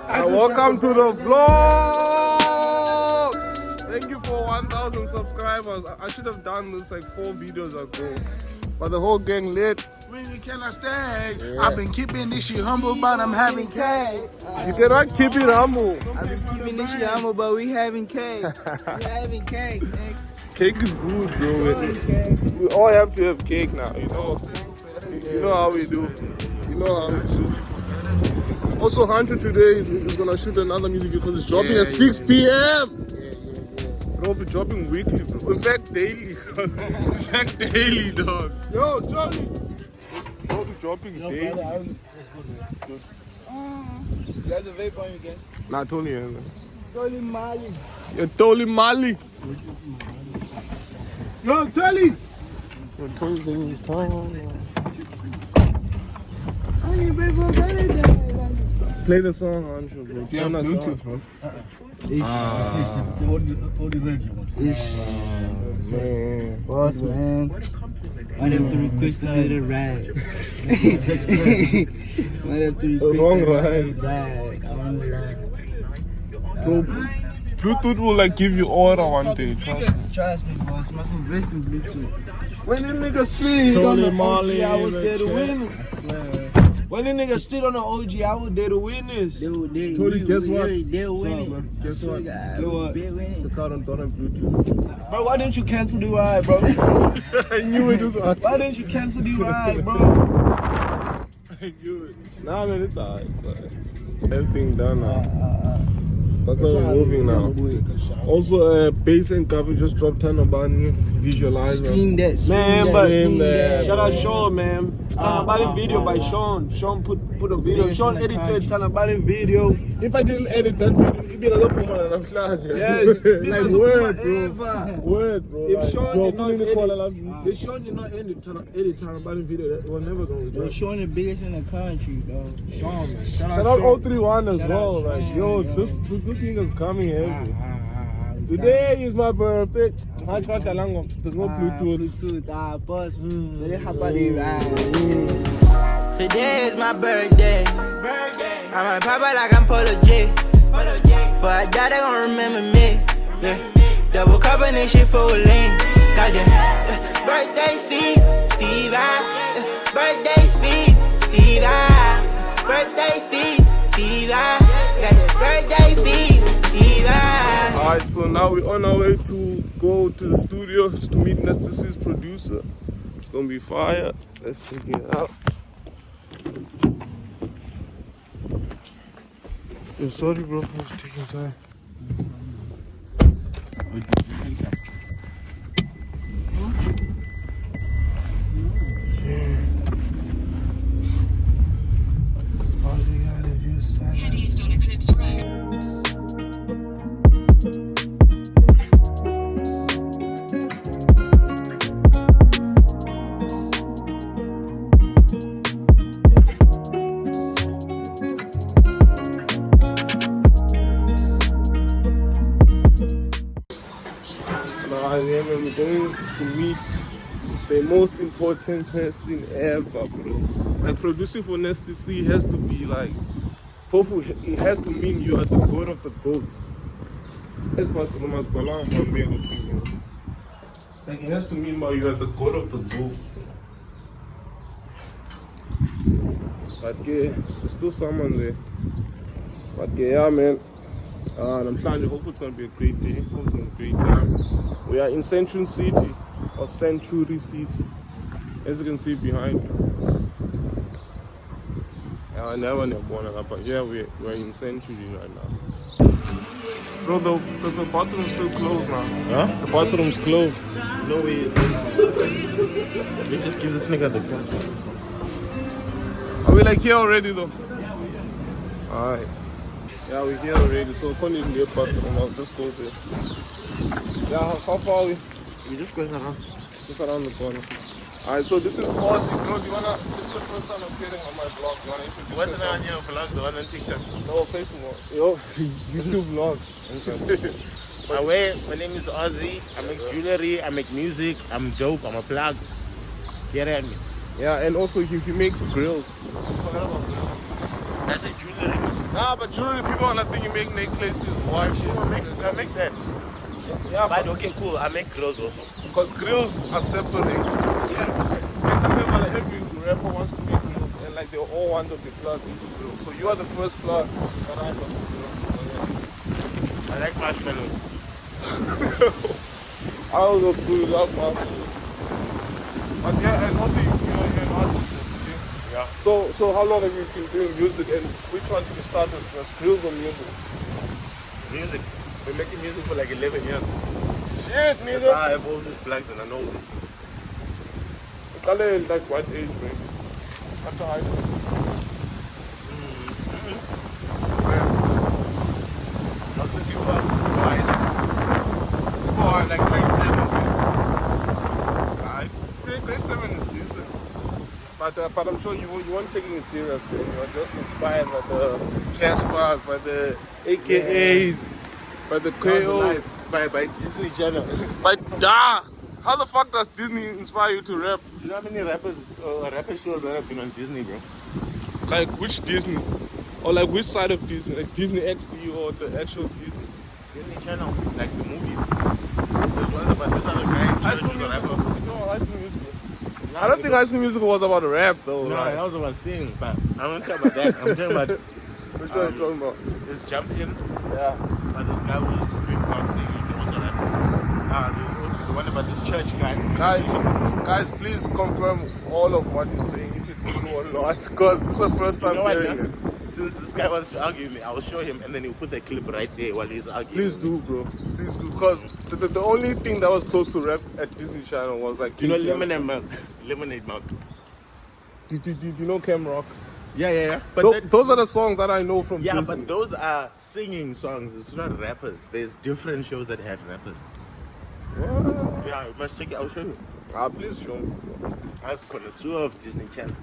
Welcome to the vlog. Thank you for 1,000 subscribers. I should have done this like 4 videos ago, but the whole gang lit. When you cannot stay, yeah. I've been keeping this shit humble, but I'm having cake. You cannot keep it humble. I've been keeping this shit humble, but we having cake. We having cake, man. Cake is good, bro. We all have to have cake now, you know. You know how we do. You know how we do. Also, Hunter today is gonna shoot another music because it's dropping at 6 p.m. Bro, we're dropping weekly, bro. In fact, daily. In fact, daily, dog. Yo, Johnny. Bro, we're dropping daily. You got the vape on you again? Nah, Tony, man. Tony Mali. You're Tony Mali. Yo, Tony. Yo, Tony's in his tongue. Play the song, Ancho, bro. You have Bluetooth, bro. Man. Boss, man. I have to request another ride. I have to request wrong ride. Ride. I want to ride. Bro, Bluetooth will like give you aura one day. Trust me, boss. Must invest in Bluetooth. When the nigga street on the OG, I was there to win. When the nigga street on the OG, I was there to witness. Tony, guess what? They're winning. Guess what? The car don't have Bluetooth. Bro, why didn't you cancel the ride, bro? I knew it was us. Why didn't you cancel the ride, bro? I knew it. Nah, man, it's alright. Everything done now. That's how we're moving now. Also, bass and cover just dropped 10 about new visualizer. Steam that, man, but shout out Sean, man. Tanabali video by Sean. Sean put a video. Sean edited Tanabali video. If I didn't edit that video, it'd be like a woman and I'm glad. Yes, like word, bro. Word, bro. If like, Sean bro, did not edit Tanabali video, it was never going to drop. Sean the biggest in the country, though. Sean, man. Shout out 031 as well. Like, yo, this nigga's coming heavy. Today is my birthday. There's no Bluetooth. Boss. Today is my birthday. I'ma pop it like I'm Polo J. For I die, they gon' remember me. Yeah. Double cup and this shit full lane. Goddamn. Birthday fever. Birthday fever. Birthday fever. Birthday fever. Alright, so now we're on our way to go to the studio to meet Nestacy's producer. It's gonna be fire. Let's check it out. Yo, sorry bro for taking time. Head east on Eclipse Road. I'm going to meet the most important person ever, bro. Like producing for Nestacy has to be like, it has to mean you are the god of the goats. Like it has to mean you are the god of the goat. But yeah, there's still someone there. But yeah, man. I'm trying to hope it's gonna be a great day. Hope it's gonna be a great time. We are in Century City, or Century City, as you can see behind me. I never born up, but yeah, we're in Century right now. Bro, the bathroom's still closed now. Huh? The bathroom's closed. No way. We just give this nigga the gun. Are we like here already though? Alright. Yeah, we're here already, so we're in the bathroom. I'll just go there. Yeah, how far are we? We just going around. Just around the corner. Alright, so this is Ozzy, bro. Do you wanna, this is the first time appearing on my vlog. Do you wanna introduce What's the yourself? name on your vlog? The one on TikTok? No, Facebook. Yo, YouTube vlog. My name is Ozzy. I make jewelry, I make music, I'm dope, I'm a plug. Get at me. Yeah, and also he makes grills. That's a jewelry. Nah, but jewelry people wanna think you make necklaces, watches. I make that. Yeah, But okay, cool. I make grills also. because grills are separate. Like every rapper wants to make grills, and like they all want to be plugged into grills. So you are the first plug that I got. I like marshmallows. I also do love marshmallows. But yeah, and also you're an artist. Okay? Yeah. So how long have you been doing music, and which one did you start with first, grills or music? Music. Been making music for like 11 years. Shit, That's nigga. why I have all these plugs and I know them. Like what age, man? After high school. I was thinking before high school. Before like grade 7. Grade 7 is decent. But I'm sure you weren't taking it serious, man. You were just inspired by the Caspers, by the AKAs, by the KO. By Disney Channel. But how the fuck does Disney inspire you to rap? Do you know how many rapper shows that have been on Disney, bro? Like which Disney? Or like which side of Disney? Like Disney XD or the actual Disney? Disney Channel, like the movies. There's ones about this other guy in church who's a rapper. No, High School Musical. I don't think High School Musical was about rap though. No, right? that was about singing, but I'm not talking about that. I'm talking about Which one are you talking about? this jump in. Yeah. But this guy was doing boxing, he was a rapper. There's also the one about this church guy. Guys, please confirm all of what he's saying, if it's true or not, because this is the first time You know what, hearing it. since this guy wants to argue with me, I'll show him and then he'll put the clip right there while he's arguing. Please do, bro. Please do, because the only thing that was close to rap at Disney Channel was like... Do you know Lemonade Milk? Lemonade Milk. Do you know Cam Rock? Yeah. But Those are the songs that I know from yeah, Disney. but those are singing songs. It's not rappers. There's different shows that had rappers. What? Yeah, you must check it. I'll show you. Please show me. I was a connoisseur of Disney Channel.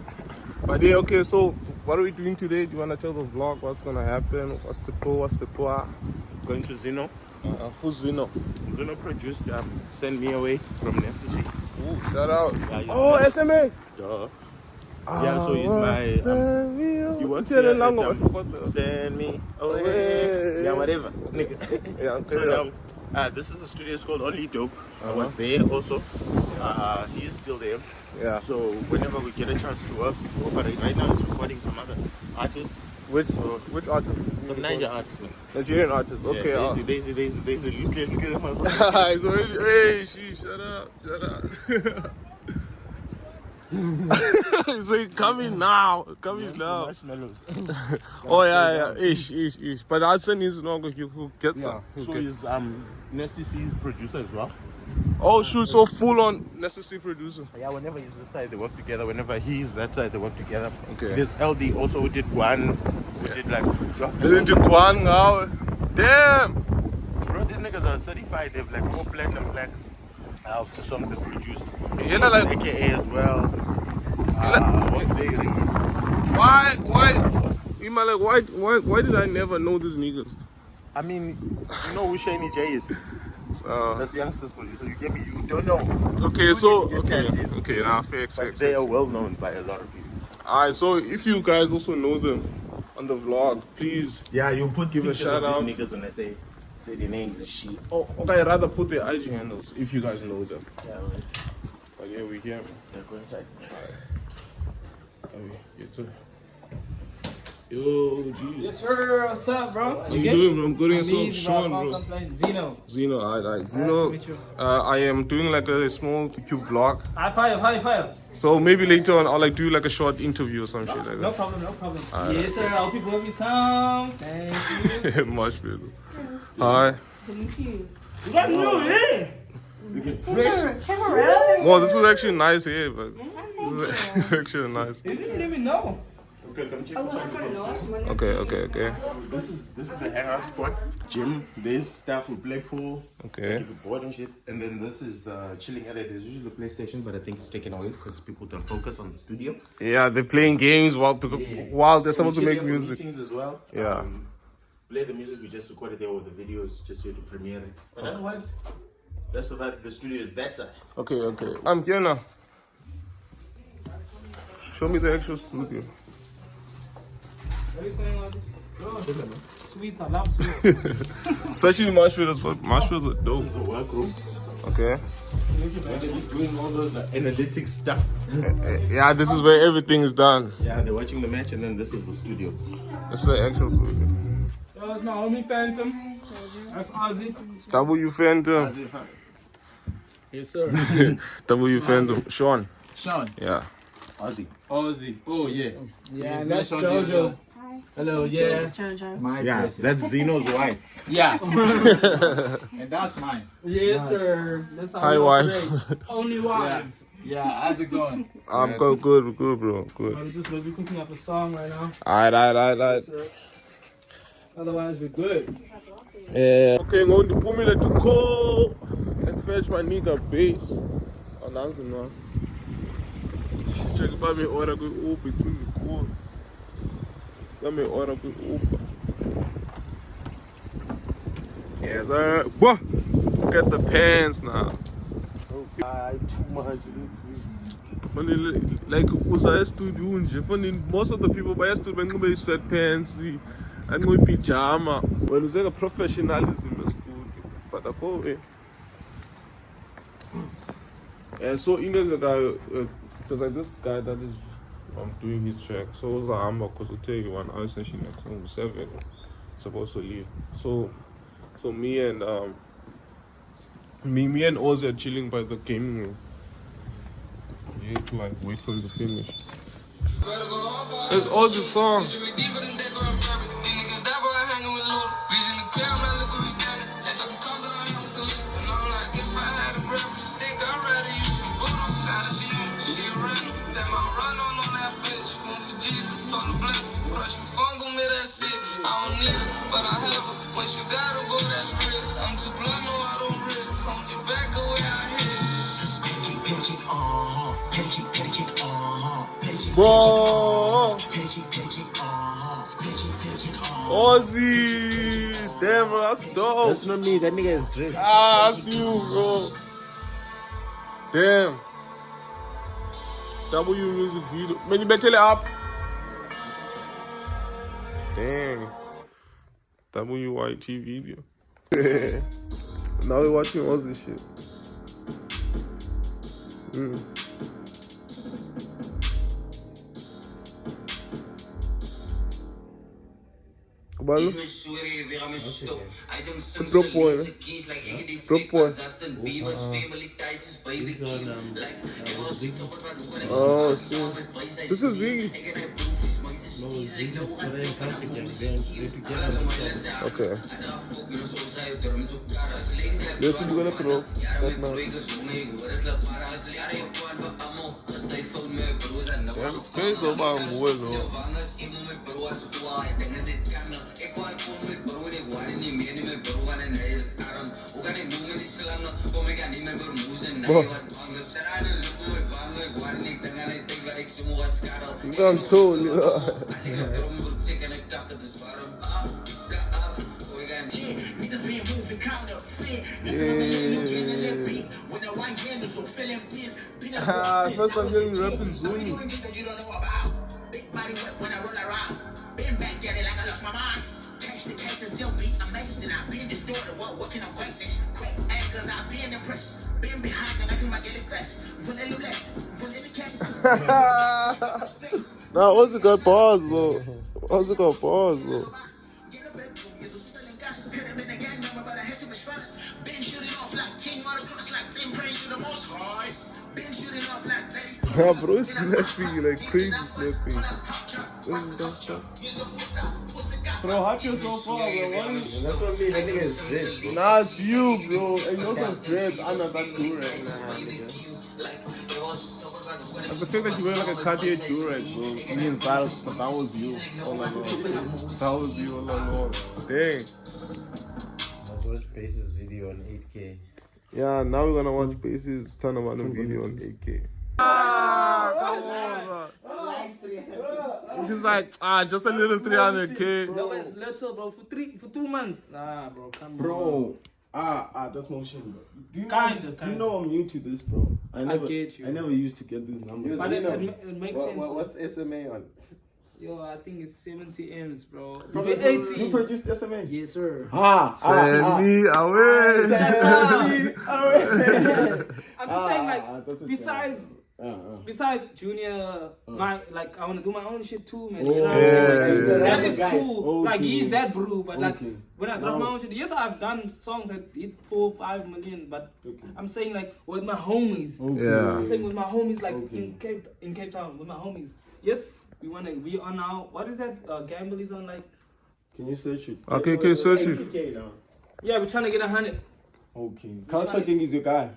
But yeah, okay, so what are we doing today? Do you want to tell the vlog what's going to happen? What's the pro, what's the poa? Going to Zino. Who's Zino? Zino produced Send Me Away from Necessity. Ooh, shout out. Yeah, he's SMA! Duh. Yeah, so he's my... Send me you want Tell to it long, I forgot the... Send me away. Yeah, whatever. Nigga. Yeah, So this is the studio, it's called Only Dope. I was there also. He is still there. Yeah. So whenever we get a chance to work, we go. But right now he's recording some other artists. Which artist? Some Niger artists, man. Nigerian artist, okay. Yeah, there's a look at him. He's already... Hey, shut up. He's saying, coming now. Marshmallows. Oh, yeah. Ish. But I said he's not going to get some. So he's Nasty C's producer as well. Oh, shoot, so full on necessary producer. Yeah, whenever he's this side, they work together. Whenever he's that side, they work together. Okay. There's LD also who did one. Who did like... Isn't it one now? Damn! Bro, these niggas are certified. They have like 4 platinum plaques of the songs they produced. You know, like... AKA as well. What they release. Why did I never know these niggas? I mean, you know who Shiny J is? That's youngsters producer. You get me? You don't know. Okay, now facts. They are well known by a lot of people. Alright, so if you guys also know them on the vlog, please. Yeah, you put give a pictures shout of out. these niggas when I say their names and shit. Oh, okay, I'd rather put their IG handles if you guys know them. Yeah, right. But yeah, we here. Yeah, go inside. Yo, G. Yes, sir. What's up, bro? How you doing, bro? I'm good and so Easy, Sean, bro. bro. Can't complain. Zino. Zino, alright. Nice to Zino, meet you. I am doing like a small YouTube vlog. High five. So maybe later on I'll like do like a short interview or some shit like No that. problem. Yes, sir. I hope you love your sound. Thank you. Much better. Hi. You got new hair. Well, this is actually nice here, but this is actually nice. You didn't even know. Okay, come check this out. Okay. This is the hangout spot. Gym. There's staff who play pool. Okay. If you're bored and shit. And then this is the chilling area. There's usually the PlayStation, but I think it's taken away because people don't focus on the studio. Yeah, they're playing games while they're supposed to make music. Meetings as well. Yeah. Play the music we just recorded there, or the videos just here to premiere it. But otherwise, that's about the studio is that side. Okay. I'm here now. Show me the actual studio. What are you saying, Ozzy? Sweets, I love sweets. Especially marshmallows. Marshmallows are dope. This is the workroom. Okay. When they're doing all those analytics stuff. Yeah, this is where everything is done. Yeah, they're watching the match, and then this is the studio. This is the actual studio. That's my homie Phantom. That's Ozzy. W Phantom. Yes, sir. W Phantom. Sean. Sean. Yeah. Ozzy. Ozzy. Oh, yeah. Yeah, Yes, that's Sean Jojo. Diego. Hello, yeah. Jojo. My Yeah, precious. that's Zino's wife. Yeah. And that's mine. Yes, sir. That's how Hi, we wife. operate. Only wives. Yeah, how's it going? I'm good, good, bro. Good. We're just busy cooking up a song right now. Alright. Sir. Otherwise, we're good. Yeah. Okay, I'm going to put me to call and fetch my nigga bass. Oh, that's enough. Check if I may order good Uber between the call. Let me order good Uber. Yes, sir. Whoa! Look at the pants now. Too much. Funny, like uza studio nje. Funny, most of the people buy studio bengobe sweatpants and go pajama. When you say a professionalism in studio, but okay. And so there's a guy, there's like this guy that is doing his track. So it's a hammer because it'll take 1 hour session next 7. Supposed to leave. So me and Ozzy are chilling by the gaming room. You have to like wait for him to finish. It's Ozzy's song. I don't need it, but I have it. Once you gotta go, that's real. I'm too blunt, no, I don't read it. On your back away, I hit it. Bro, Ozzy, damn, bro, that's dope. That's not me, that nigga is dressed. Ah, that's you, bro. Damn. W music video. Man, you better tell it up. Dang. WYT video. Now we're watching all this shit. Ballo? Propõe, né? Propõe. Oh, sim. This is Ziggy. Okay. Let's do it pro. That man. Fez o bagulho. Done too, first time hearing rapping Zino. Nah, Ozzy got bars though. Ozzy got bars though. Yeah, bro, it's snapping like crazy snapping. Bro, how can you so far, bro? What is... That's what me, that nigga is dressed. Nah, it's you, bro. And you're so dreads. I'm not that cool right now, nigga. Like the fact that you wear like a Cartier Durex, bro, means that was you all along. That was you all along. Dang. Let's watch Bass's video on 8K. Yeah, now we're gonna watch Bass's ton of other video on 8K. Ah, come on, bro. He's like, just a little 300K. No, it's little, bro. For 2 months. Nah, bro, come on. Bro. That's motion, bro. Kinda. You know I'm new to this, bro. I get you. I never used to get these numbers. But it makes sense. What's SMA on? Yo, I think it's 70 M's, bro. Probably 80. You produced SMA? Yes, sir. Send me away. I'm just saying, like, besides Junior, I want to do my own shit too, man. You know what I'm saying? Like, that is cool. Like, he's that bro, but like, when I drop my own shit, yes, I've done songs that hit 4-5 million, but I'm saying like with my homies. I'm saying with my homies, like in Cape Town, with my homies. Yes, we are now. What is that? Gamble is on like. Can you search it? Okay, search it. Yeah, we're trying to get 100. Okay. Culture King is your guy?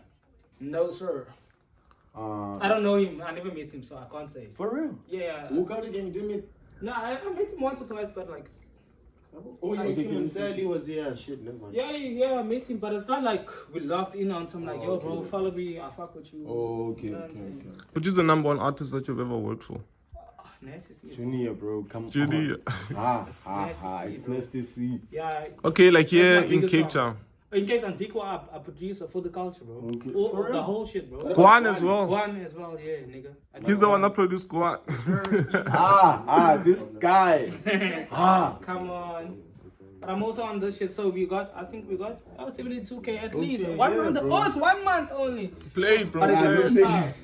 No, sir. I don't know him. I never met him, so I can't say. For real? Yeah. Who Culture King did meet? No, I met him once or twice, but like. Oh, yeah, Kim and Sally was there. Shit, never mind. Yeah, I met him, but it's not like we locked in on some like, yo, bro, follow me, I fuck with you. Okay. Which is the number one artist that you've ever worked for? Nice to see you. Junior, bro, come on. Junior. It's nice to see. Yeah. Okay, like here my in biggest Cape song. Town. In Cape Town, Dico, a producer for the culture, bro. Okay. The whole shit, bro. Guan as well. Guan as well, yeah, nigga. He's the one that produced Guan. This guy. Come on. But I'm also on this shit, so I think we got 72K at least. Okay, 1 month. bro. Oh, it's 1 month only. Play it, bro. But it's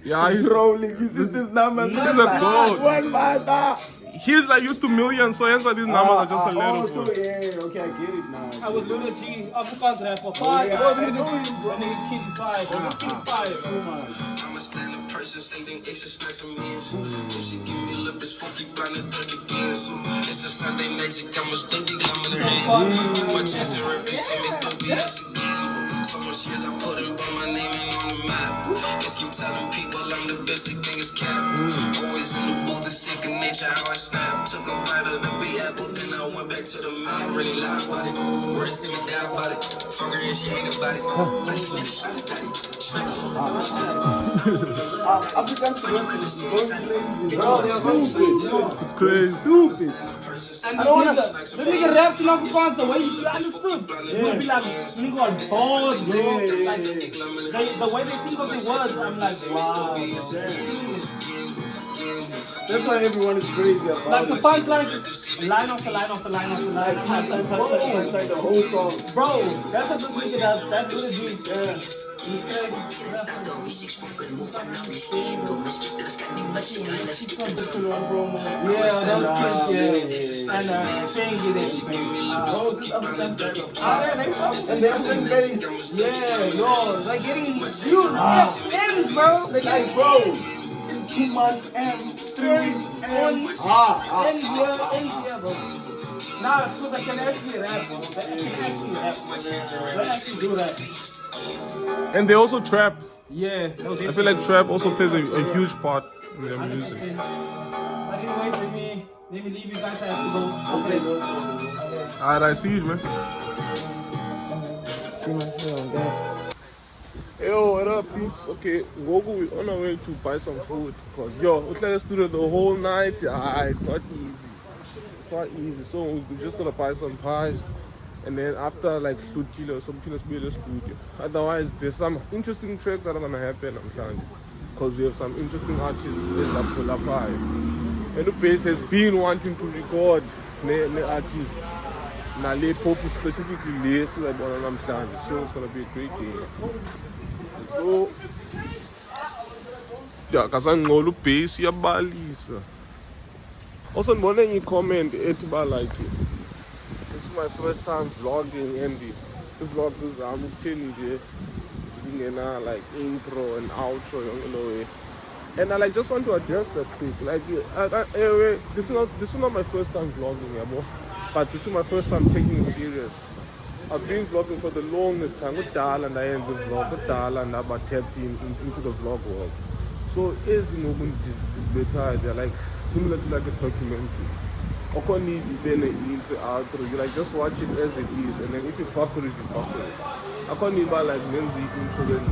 Yeah, he's rolling. You see this number? This is a gold. 1 month. He's like used to millions, so that's why these numbers are just a little, bro. Okay, I get it now. I was Luna G, Afrikaans rapper, 5. Oh, this nigga Kid is 5. This kid is 5. I'm a standing person, sending extra snacks and meals. If she give me a lip, it's funky, blind and drunk again. It's a Sunday magic, I'm a stinky, I'm in the hands. My chance to represent me, don't be us again. So much years I put in, but my name ain't on the map. Just keep telling people I'm the best, they think it's cap. Always in the booth, it's second nature, how I snap. Took a bite of the big apple, then I went back to the mouth. Really lie about it, words to me down about it. Fuck her, yeah, she ain't about it. I just need a shot of daddy. African It's crazy. And the nigga raps in Afrikaans the way you understood. It would be like, nigga on board, bro. Like, the way they think of the words, I'm like, wow. That's why everyone is crazy about Like the punchline is line after line after line after line. like the whole song. Bro, that's what this nigga does. That's what it is. Yeah. Yeah, that was cute, yeah. And saying it is. And they're playing bass. Yeah, yo, like getting huge ends, bro. Like, bro, in 2 months and 3 weeks and ends, yeah, bro. Nah, because I can actually rap, bro. They actually do that. And they also trap. Yeah, no, I feel like trap also plays a huge part in their 100%. music. But anyway, let me leave you guys. I have to go. Okay. Alright, I see you, man. Yo, what up, peeps? Okay, we're on our way to buy some food. Cause yo, it's like a studio the whole night. Yeah, it's not easy. It's not easy. So we're just gonna buy some pies. And then after like Slutilo, some kilos be the studio. Otherwise, there's some interesting tracks that are gonna happen, I'm telling you. Because we have some interesting artists as Apula Pai. And the base has been wanting to record the artists. Now, Pofu specifically, so it's gonna be a great game. Let's go. Yeah, because I'm going to base your balisa. Also, one thing you comment, it's about like it. This is my first time vlogging, and the vlogs is I'm telling you, like intro and outro, you know. And I like just want to address that quick. Like, this is not my first time vlogging, yeah, but this is my first time taking it serious. I've been vlogging for the longest time. With Dal and I end the vlog, with Dal and I tapped into the vlog world. So as you know, they're like similar to like a documentary. I can't need then intro outro. You like just watch it as it is, and then if you fuck with it, you fuck with it. I can't need like Lindsay intro then.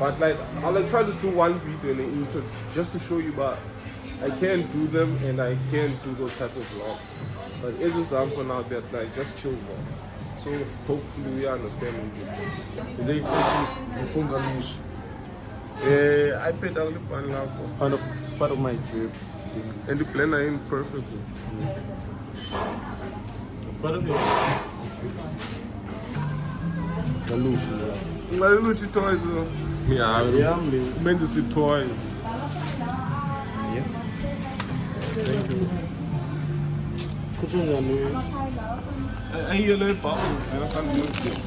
But like I'll like try to do one video and an intro just to show you, but I can't do them and I can't do those type of vlogs. But it's just something out there like just chill vlogs. So hopefully we understand me. Is it officially I paid a little now. It's part of my trip. And the blender in perfectly. It's part of it. Ngalushi toys. Yeah, meant to see toys. Thank you. I hear like bubble. I can't do it.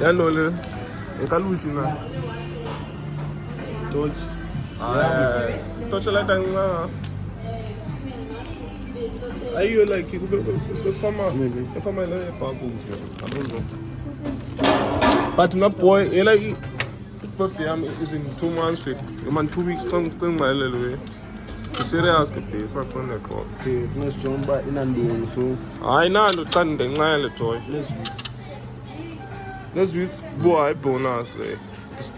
Yeah, no, I can't lose you now. Touch. Touch like that. I hear like the farmer. The farmer like bubble. I don't know. But my boy, he like birthday is in 2 months. I'm 2 weeks. Thing my little way. The serious pay so on the call. Okay, if not John by in and so I know the turn the little toy. Let's use boy bonus. The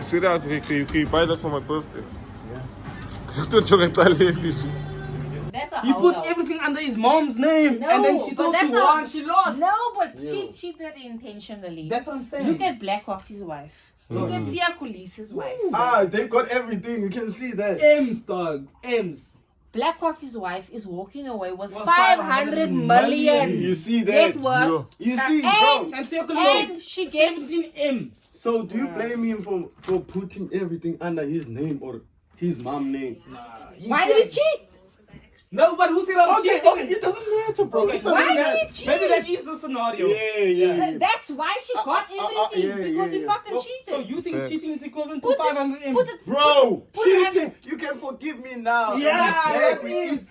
serious you buy that for my birthday. Yeah. Don't tell you. That's a He put everything under his mom's name, and then she thought she won, she lost. No, but she did it intentionally. That's what I'm saying. Look at Black Coffee's wife. Look at Sia Kulis's wife. they got everything. You can see that. M's, dog. M's. Black Coffee's wife is walking away with 500 million. You see that? Net worth. You see, bro. And she gets 17 M's. So do you blame him for putting everything under his name or his mom's name? Why did he cheat? No, but who said I was cheating? Okay, it doesn't matter, bro. Okay, It doesn't why matter. did he cheat? maybe that is the scenario. Yeah. That's why she got everything because he fucking cheated. So you think cheating is equivalent to 500 M's? Bro, Put cheating. You can forgive me now. Yeah, we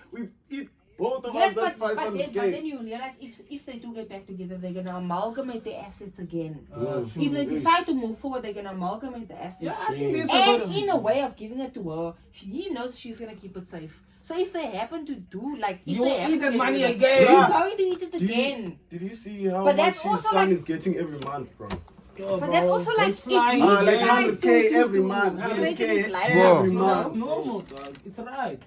eat both of Yes, us that but 500K. then you realize if they do get back together, they're gonna amalgamate the assets again. True. If they decide to move forward, they're gonna amalgamate the assets. Yeah, I think this And in a way of giving it to her, he knows she's gonna keep it safe. So if they happen to do like, if You they will happen eat to the money get again. you're going to eat it again. Did you see how But much that's his also son like- is getting every month, bro? But that's also like if you Like decide 100K to every month. straighten 100K his life every out, That's month. normal, dog. It's right.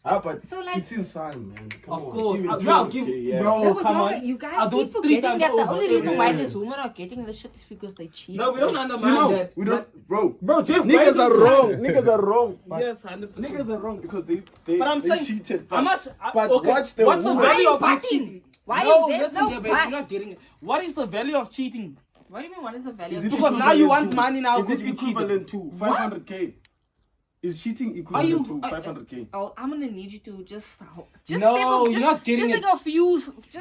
But So, like- it's his son, man. Come Of on. course. Give him Bro, 200K, yeah. bro, No, but come no, on. you guys I'll do keep 3 forgetting times that the over. only reason why Yeah. these women are getting this shit is because they cheat. No, we don't undermine You know, that. we don't, bro. Bro, Jeff Niggas Bezos are is wrong. right. Niggas are wrong. But Yes, 100%. niggas are wrong because they But I'm saying, cheated. how much? But Okay, watch the what's the woman. value Why of are you you cheating? fighting? Why No, is there listen no here, babe, fight? you're not getting it. What is the value of cheating? What do you mean? What is the value? Is of it Because now you want equivalent to- money now Is because it you cheated. equivalent to 500K? Is cheating equivalent to 500K? Oh, I'm gonna need you to just No, step up, you're not getting just it.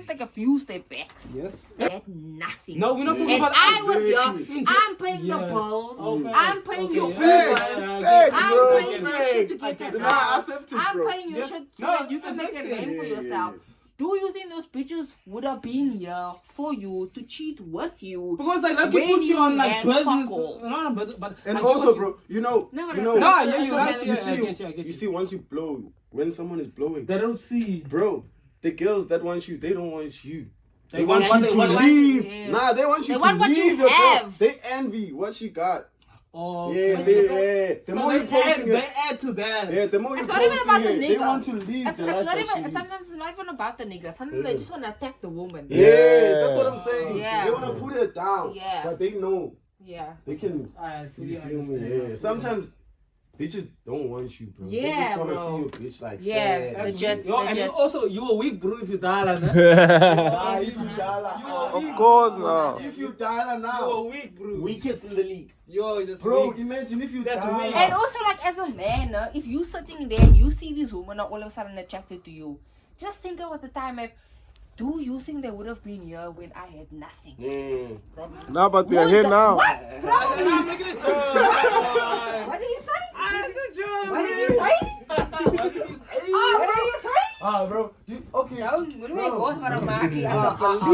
take a few step backs. Yes. At nothing. No, we're not talking And about I was Exactly. young. I'm paying the Yeah. bills. Oh, I'm facts. paying Okay, your yeah. food Facts, bills. facts, I'm bro. paying your shit to get Facts. your Nah, I house. accept it, I'm bro. paying your Yes. shit No, so you that can you make make a it. name for Yeah, yourself. yeah. Do you think those bitches would have been here for you to cheat with you? Because they like to when put you on like had business. fuck all? Not on business, but And like, also, put you- bro, you know, No, you no, know, no, Nah, no, yeah, no, you're no, right. no, Yeah, no, I no. get you, I get you you. see, once you blow, when someone is blowing, They don't see. bro, the girls that want you, they don't want you. They They want want you what to they want. leave. Yeah. Nah, they want you They to want what you leave your girl. have. They envy what she got. Oh, Yeah, But they, you got- yeah. The So more you they posting they it, add to that. yeah, the more you It's not even posting about the it, they nigga. want to leave It's the life not that she even. lives. Sometimes it's not even about the nigga. Sometimes they just wanna attack the woman. Yeah, that's what I'm saying. Yeah. They want to put it down. Yeah. But they know Yeah. they can. I fully You feel me? understand. Yeah. Sometimes bitches don't want you, bro. They Yeah, just want to bro. see your bitch like Yeah, sad. legit. Yo, and legit. you also you a weak bro if you die like that. Ah, if you dollar, Of course now. if you dollar You a now, weak bro. weakest in the league, Yo, that's bro. weak. Imagine if you That's dollar. weak. And also, like, as a man, if you sitting there and you see these women are all of a sudden attracted to you, just think about the time of, do you think they would have been here when I had nothing? Yeah. Now, but we are here now. What? Probably. I'm making it joke. What did you say? It's a joke. What did you say? What did you say? Ah, bro. Okay. Don't do my boss for a markie.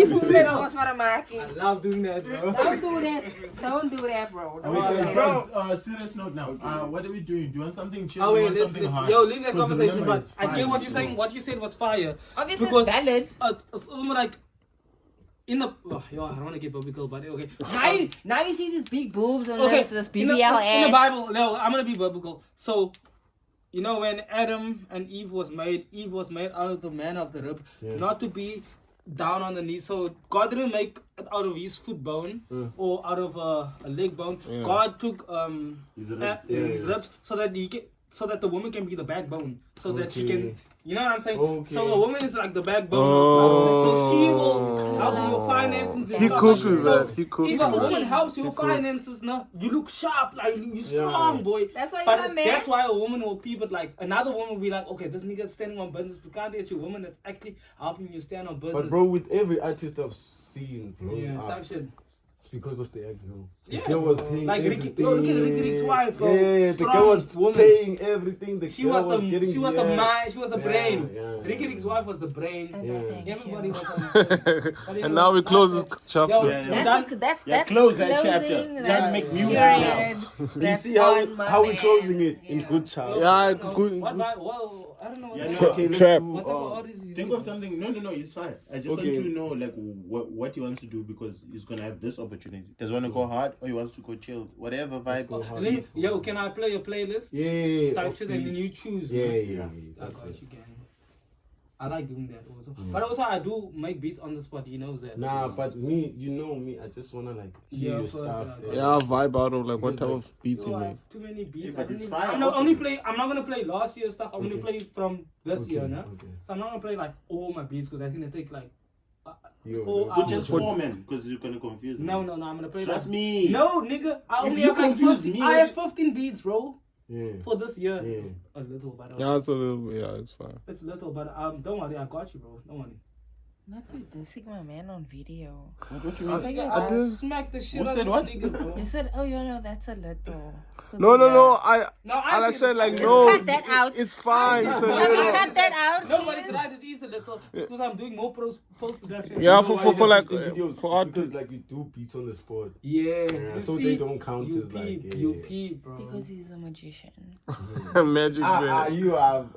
People say no. Boss for a markie. I love doing that, bro. Don't do that. Don't do that, bro. Don't do that. Bro, serious note now. What are we doing? Do you want something chill? Oh Do you wait, want let's, something let's, hard? yo, leave that 'Cause conversation. remember, But it's I get fine, what you're so- saying. What you said was fire. Obviously, Because it's valid. it's almost like in the. Oh, yo, I don't want to get biblical, but okay. Now you see these big boobs and Okay, this in BBL ass. the Bible, no, I'm gonna be biblical. So, you know, when Adam and Eve was made out of the man of the rib, not to be down on the knee. So God didn't make it out of his foot bone or out of a leg bone. God took his ribs so that so that the woman can be the backbone, so that she can. You know what I'm saying? So a woman is like the backbone of so she will help your finances. He cooked with that. He cooked. If a woman helps your finances, no, you look sharp, like you strong, boy. That's why but you're a man. that's why a woman will pivot. Like another woman will be like, okay, this nigga's standing on business. Because it's your woman that's actually helping you stand on business. But bro, with every artist I've seen blowing up, that shit. it's because of the egg, no. The Yeah, girl was paying like everything. look at Ricky Rick's wife, bro. Yeah, the girl was paying everything. The She girl was the getting she was the mind, she was the brain. yeah. Ricky Rick's wife was the brain. Everybody was on And now we close this chapter. That's close that chapter. closing Time to the make music period. You That's see how on my we're man. closing it in good child. Yeah, good. What? Well, I don't know. What Okay, Trap. think of something. No, it's fine. I just want to know like what he wants to do because he's gonna have this opportunity. Does he want to go hard or he wants to go chill? Whatever vibe. Yo, can I play a playlist? Yeah. Type shit and then you choose. Yeah, man. yeah. I got you, gang. I like doing that also. But also I do make beats on the spot, he knows that. Nah, but me, you know me, I just wanna like hear your stuff. Yeah, vibe out of like what type of beats you I make. have too many beats. Yeah, but it's fine I'm not also. gonna play last year's stuff. I'm gonna play from this year, no? Okay. So I'm not gonna play like all my beats because that's gonna take like Yo, 4 Put hours. just 4 men because you're gonna confuse me. No, I'm gonna play. Trust like, me. No, nigga, I If only you have like confuse 15. me, I have 15 beats, bro. Yeah. For this year, Yeah. it's a little, but Yeah, it's a little. Yeah, it's fine. it's little, but don't worry, I got you, bro. Don't worry. Not with dissing my man on video. What you mean? Nigga, I I did- smack the shit Who out said of what? this nigga, bro. You said, oh, you know, that's a little. So No, yeah. I. No, And I feel- said like Just no. cut that out. It's fine. It's a Cut little. that out. No, but it's right. It is a little. It's because I'm doing more post production. Yeah, You know for why like you have to take videos? for because artists. like you do beats on the spot. Yeah. Yeah, You so see, they don't count you as like peep, yeah. you peep, bro. Because he's a magician. Magic brain. You have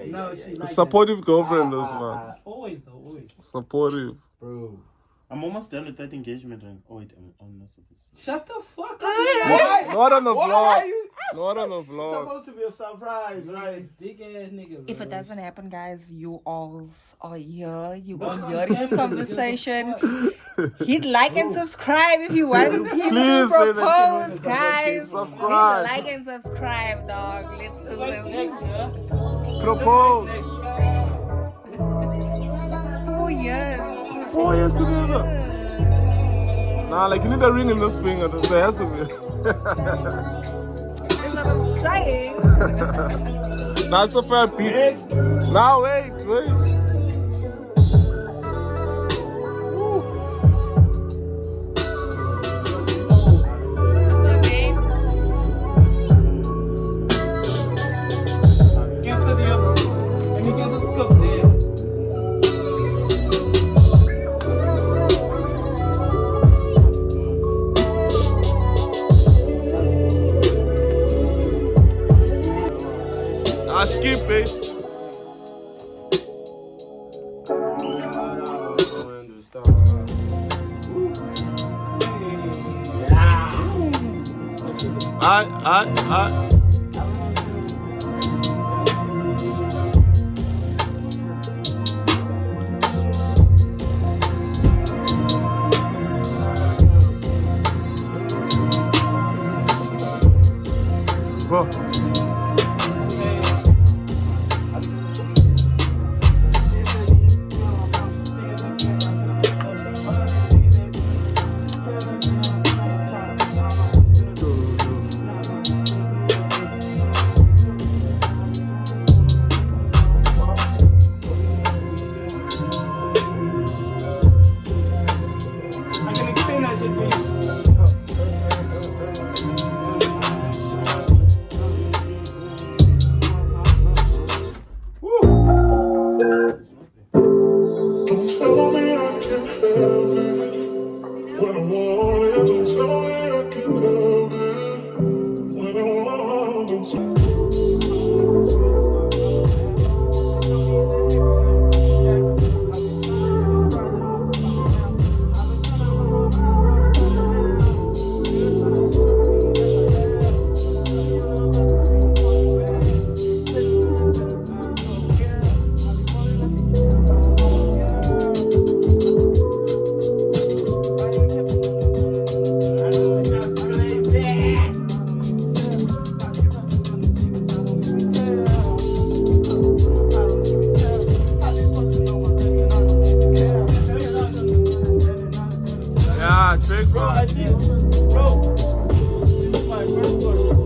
No, she like Supportive girlfriend, this man. that. Always though, always. Supportive. bro. I'm almost done with that engagement ring. Oh wait, I'm not supposed to. Shut the fuck up. Not on the Why vlog. are you? Not on the It's vlog. supposed to be a surprise, right? Dick ass nigga, bro. If it doesn't happen, guys, you all are here. You Bro, are hearing this fuck. conversation. Hit like and subscribe if you want him Please to say that. propose, guys. Subscribe. Hit like and subscribe, dog. Let's do What's this. next, yeah? Propose. Next. 4 years. 4 years together. Nah, like you need a ring in this finger. There has to be. That's what I'm saying. That's a fair beat. Now wait. Can't sit here, bro. And you can just cook there. I skip it. I. Bro. trick, Bro, I think, bro, this is my first one.